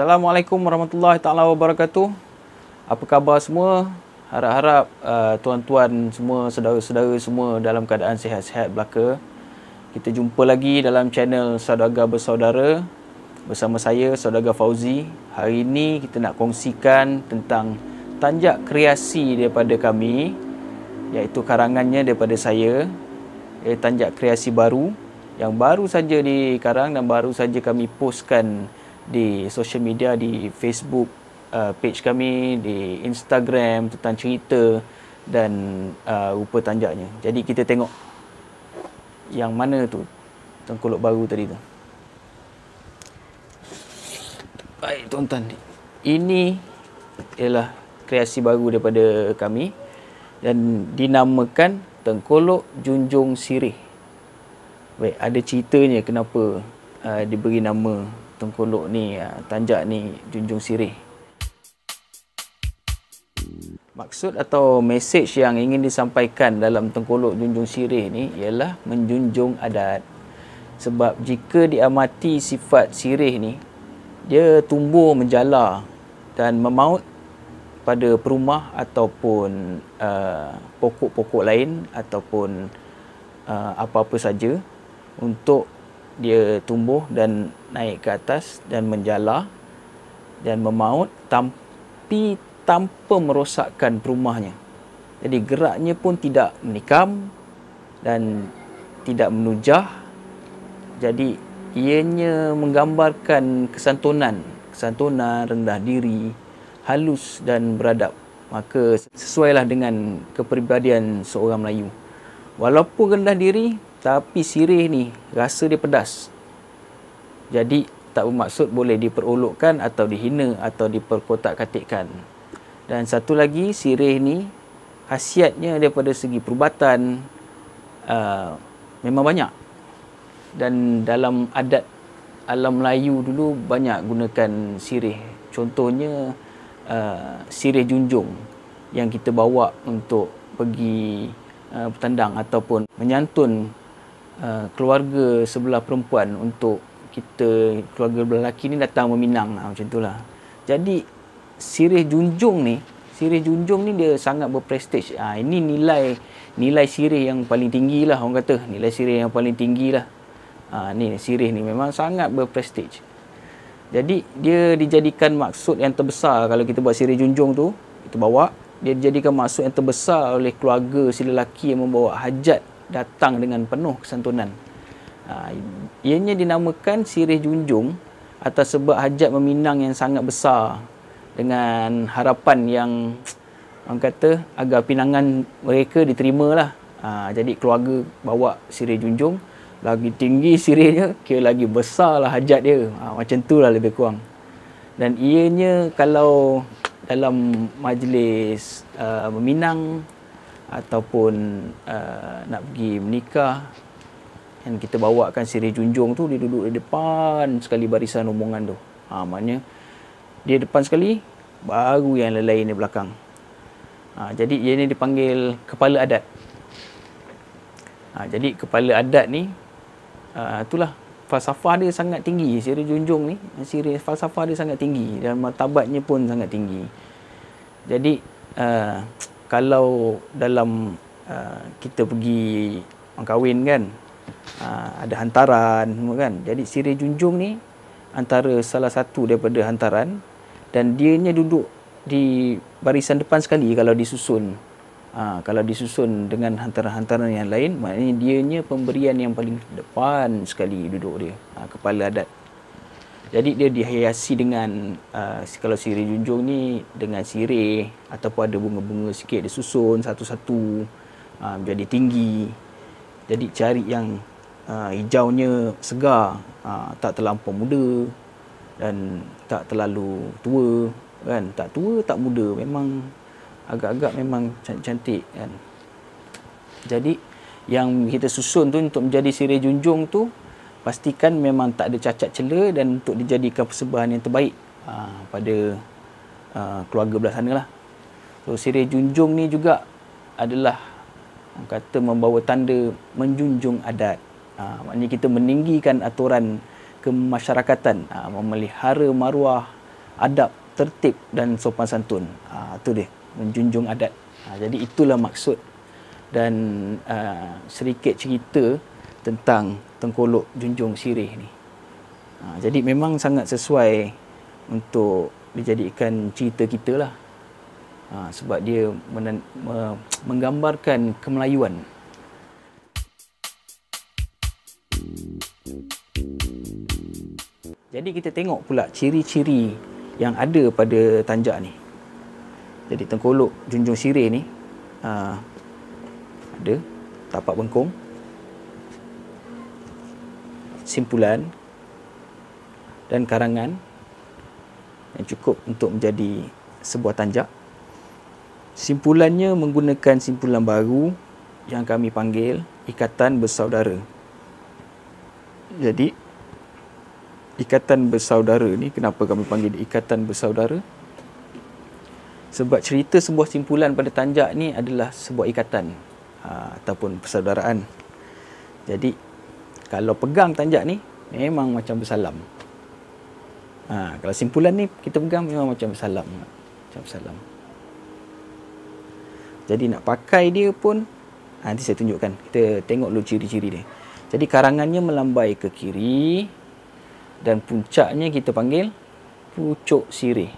Assalamualaikum warahmatullahi taala wabarakatuh. Apa khabar semua? Harap-harap tuan-tuan semua, saudara-saudara semua dalam keadaan sihat-sihat belaka. Kita jumpa lagi dalam channel Saudagar Bersaudara bersama saya, Saudagar Fauzi. Hari ini kita nak kongsikan tentang tanjak kreasi daripada kami, iaitu karangannya daripada saya. Tanjak kreasi baru yang baru saja dikarang dan baru saja kami postkan di social media, di Facebook page kami, di Instagram tentang cerita dan rupa tanjaknya. Jadi kita tengok yang mana tu tengkolok baru tadi tu. Baik tuan-tuan, ini ialah kreasi baru daripada kami dan dinamakan tengkolok junjung sirih. Baik, ada ceritanya kenapa diberi nama tengkolok ni, tanjak ni junjung sirih. Maksud atau mesej yang ingin disampaikan dalam tengkolok junjung sirih ni ialah menjunjung adat. Sebab jika diamati sifat sirih ni, dia tumbuh menjala dan memaut pada perumah ataupun pokok-pokok lain ataupun apa-apa saja untuk dia tumbuh dan naik ke atas dan menjala dan memaut tapi tanpa merosakkan perumahnya. Jadi geraknya pun tidak menikam dan tidak menujah. Jadi ianya menggambarkan kesantunan, rendah diri, halus dan beradab. Maka sesuailah dengan kepribadian seorang Melayu. Walaupun rendah diri, tapi sirih ni rasa dia pedas. Jadi tak bermaksud boleh diperolokkan atau dihina atau diperkotak-katikkan. Dan satu lagi, sirih ni khasiatnya daripada segi perubatan memang banyak. Dan dalam adat alam Melayu dulu banyak gunakan sirih. Contohnya sirih junjung yang kita bawa untuk pergi bertandang ataupun menyantun keluarga sebelah perempuan untuk kita, keluarga lelaki ni datang meminang, macam itulah. Jadi sirih junjung ni dia sangat berprestij. Ini nilai sirih yang paling tinggi lah, orang kata nilai sirih yang paling tinggi lah. Ni sirih ni memang sangat berprestij. Jadi dia dijadikan maksud yang terbesar. Kalau kita buat sirih junjung tu, kita bawa, dia dijadikan maksud yang terbesar oleh keluarga si lelaki yang membawa hajat datang dengan penuh kesantunan. Ianya dinamakan sirih junjung atas sebab hajat meminang yang sangat besar dengan harapan yang orang kata agar pinangan mereka diterimalah. Jadi keluarga bawa sirih junjung, lagi tinggi sirihnya, kira lagi besarlah hajat dia. Macam tu lah lebih kurang. Dan ianya kalau dalam majlis meminang ataupun nak pergi menikah, yang kita bawakan sirih junjung tu, dia duduk di depan sekali barisan rombongan tu. Maknanya dia depan sekali, baru yang lain di belakang. Jadi ia ni dipanggil kepala adat. Jadi kepala adat ni, itulah falsafah dia sangat tinggi. Sirih junjung ni, falsafah dia sangat tinggi dan martabatnya pun sangat tinggi. Jadi kalau dalam kita pergi orang kahwin kan, ada hantaran semua kan. Jadi sirih junjung ni antara salah satu daripada hantaran, dan dianya duduk di barisan depan sekali kalau disusun. Kalau disusun dengan hantaran-hantaran yang lain, maknanya dianya pemberian yang paling depan sekali duduk dia, kepala adat. Jadi dia dihiasi dengan kalau sirih junjung ni dengan sirih ataupun ada bunga-bunga sikit disusun satu-satu menjadi tinggi. Jadi cari yang hijaunya segar, tak terlampau muda dan tak terlalu tua kan, tak tua tak muda, memang agak-agak memang cantik kan. Jadi yang kita susun tu untuk menjadi sirih junjung tu, pastikan memang tak ada cacat cela dan untuk dijadikan persembahan yang terbaik pada keluarga belah sana lah. So sirih junjung ni juga adalah orang kata membawa tanda menjunjung adat. Maknanya kita meninggikan aturan kemasyarakatan, memelihara maruah adab, tertib dan sopan santun. Itu dia, menjunjung adat. Jadi itulah maksud dan sedikit cerita tentang Tengkolok Junjung Sirih ni. Jadi memang sangat sesuai untuk dijadikan cerita kita lah. Sebab dia menggambarkan kemelayuan. Jadi kita tengok pula ciri-ciri yang ada pada tanjak ni. Jadi Tengkolok Junjung Sirih ni ada tapak bengkung, simpulan dan karangan yang cukup untuk menjadi sebuah tanjak. Simpulannya menggunakan simpulan baru yang kami panggil Ikatan Bersaudara. Jadi Ikatan Bersaudara ni, kenapa kami panggil Ikatan Bersaudara? Sebab cerita sebuah simpulan pada tanjak ni adalah sebuah ikatan ataupun persaudaraan. Jadi kalau pegang tanjak ni memang macam bersalam. Kalau simpulan ni kita pegang memang macam bersalam. Macam bersalam. Jadi nak pakai dia pun nanti saya tunjukkan. Kita tengok dulu ciri-ciri dia. Jadi karangannya melambai ke kiri dan puncaknya kita panggil pucuk sirih.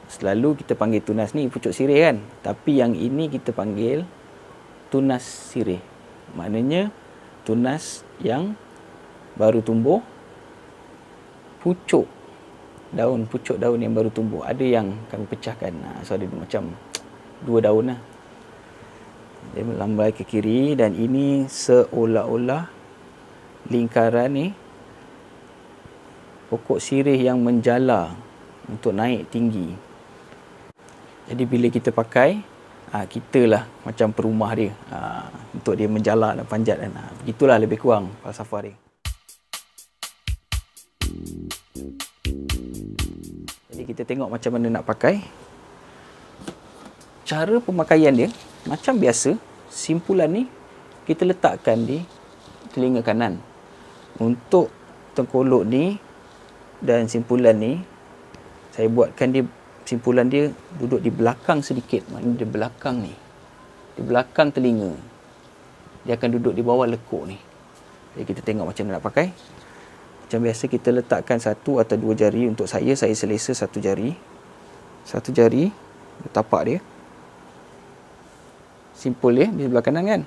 Selalu kita panggil tunas ni pucuk sirih kan. Tapi yang ini kita panggil tunas sirih. Maknanya tunas yang baru tumbuh, pucuk daun yang baru tumbuh. Ada yang kami pecahkan. So ada macam 2 daun lah. Dia melambai ke kiri dan ini seolah-olah lingkaran ni pokok sirih yang menjala untuk naik tinggi. Jadi bila kita pakai, kita lah macam perumah dia untuk dia menjala dan panjat dan begitulah lebih kurang falsafah dia. Jadi kita tengok macam mana nak pakai. Cara pemakaian dia macam biasa, simpulan ni kita letakkan di telinga kanan. Untuk tengkolok ni dan simpulan ni, saya buatkan dia, simpulan dia duduk di belakang sedikit. Maknanya di belakang ni, di belakang telinga. Dia akan duduk di bawah lekuk ni. Jadi kita tengok macam mana nak pakai. Macam biasa kita letakkan 1 atau 2 jari. Untuk saya selesa 1 jari. 1 jari tapak dia, simpul dia di sebelah kanan kan.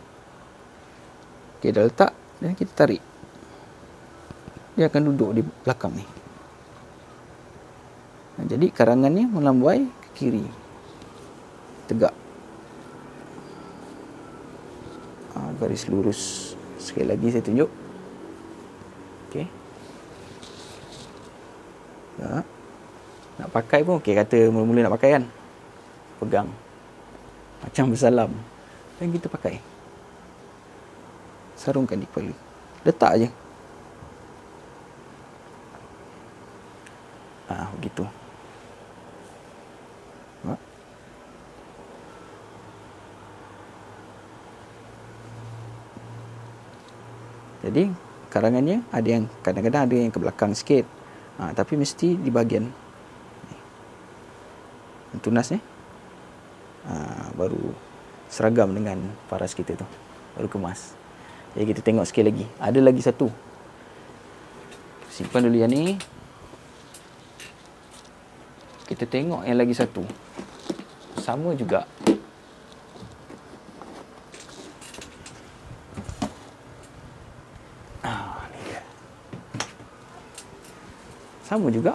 Okey, dah letak dan kita tarik. Dia akan duduk di belakang ni. Jadi karangannya melambai ke kiri, tegak, garis lurus. Sekali lagi saya tunjuk. Okey. Nak pakai pun okey, kata mula-mula nak pakai kan, pegang macam bersalam dan kita pakai, sarungkan di kepala, letak aje. Begitu. Jadi karangannya ada yang kadang-kadang ada yang ke belakang sikit, tapi mesti di bahagian tunas ni baru seragam dengan paras kita tu, baru kemas. Jadi kita tengok sekali lagi. Ada lagi satu. Simpan dulu yang ni. Kita tengok yang lagi satu. Sama juga. Ni dia. Sama juga.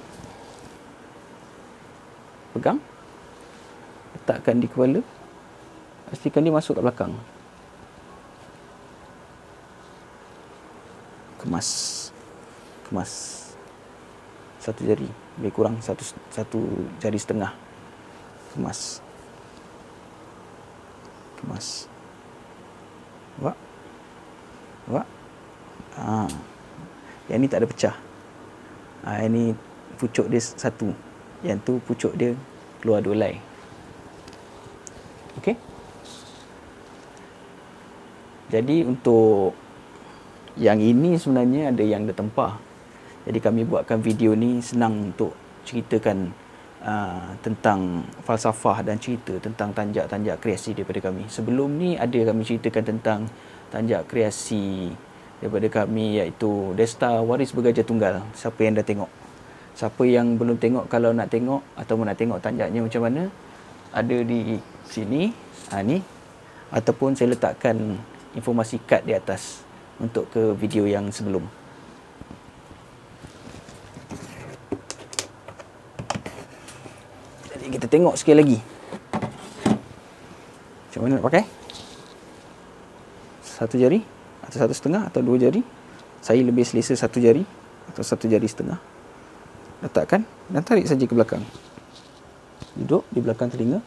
Pegang. Letakkan di kepala. Pastikan dia masuk kat belakang. Kemas 1 jari, lebih kurang satu jari setengah. Kemas. Wak. Yang ni tak ada pecah. Yang ni pucuk dia 1. Yang tu pucuk dia keluar 2 helai. Okey. Jadi untuk yang ini sebenarnya ada yang dah tempah. Jadi kami buatkan video ni senang untuk ceritakan tentang falsafah dan cerita tentang tanjak-tanjak kreasi daripada kami. Sebelum ni ada kami ceritakan tentang tanjak kreasi daripada kami, iaitu Desta Waris Bergajah Tunggal. Siapa yang dah tengok? Siapa yang belum tengok, kalau nak tengok atau nak tengok tanjaknya macam mana, ada di sini, ni, ataupun saya letakkan informasi kad di atas untuk ke video yang sebelum. Jadi kita tengok sekali lagi macam mana nak pakai. Satu jari atau satu setengah atau dua jari. Saya lebih selesa satu jari atau satu jari setengah. Letakkan dan tarik saja ke belakang. Duduk di belakang telinga.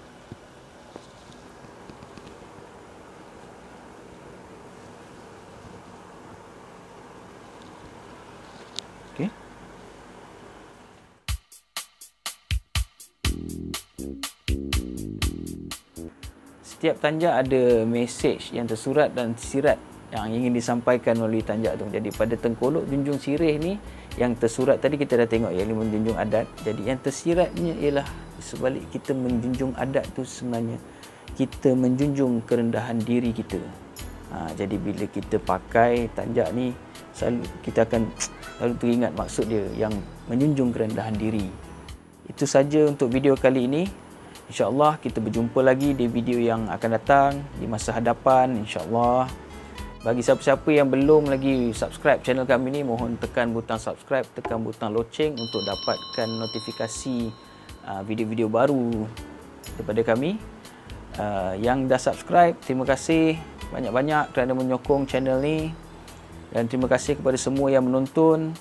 Okey. Setiap tanjak ada mesej yang tersurat dan tersirat yang ingin disampaikan melalui tanjak tu. Jadi pada Tengkolok Junjung Sirih ni, yang tersurat tadi kita dah tengok, yang menjunjung adat. Jadi yang tersiratnya ialah sebalik kita menjunjung adat tu sebenarnya kita menjunjung kerendahan diri kita. Jadi bila kita pakai tanjak ni, selalu kita akan selalu teringat maksud dia yang menjunjung kerendahan diri. Itu saja untuk video kali ini. InsyaAllah kita berjumpa lagi di video yang akan datang di masa hadapan, insyaAllah. Bagi siapa-siapa yang belum lagi subscribe channel kami ni, mohon tekan butang subscribe, tekan butang loceng untuk dapatkan notifikasi video-video baru daripada kami. Yang dah subscribe, terima kasih banyak-banyak kerana menyokong channel ni. Dan terima kasih kepada semua yang menonton.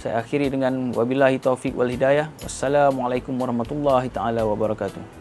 Saya akhiri dengan wabillahi taufik wal hidayah. Wassalamualaikum warahmatullahi taala wabarakatuh.